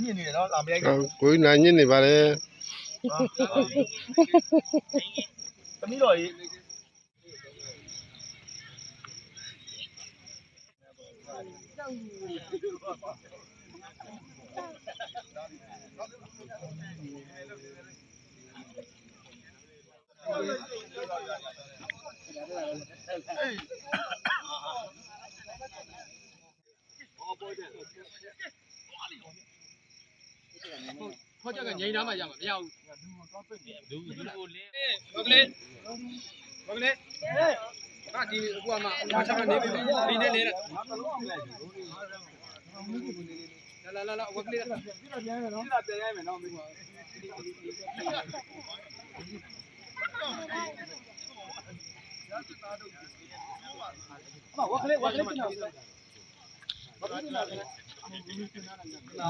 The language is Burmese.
ညနေတော့လာမလိုက် ကိုကြီးနိုင်ညစ်နေပါလေ သမီးတော်ကြီးခေါ်ကြကငိမ့်သားမှရမှာမရဘူးလူကိုလင်းမကလေးဟာဒီကွာမဘာချကနေပြီဒီနဲ့နေလာဝက်ကလေးပြန်ရမယ်နော်ပြန်ရမယ်နော်မင်းဝက်ကလေးပြန်လာဝက်ကလေးပြန်လာလာ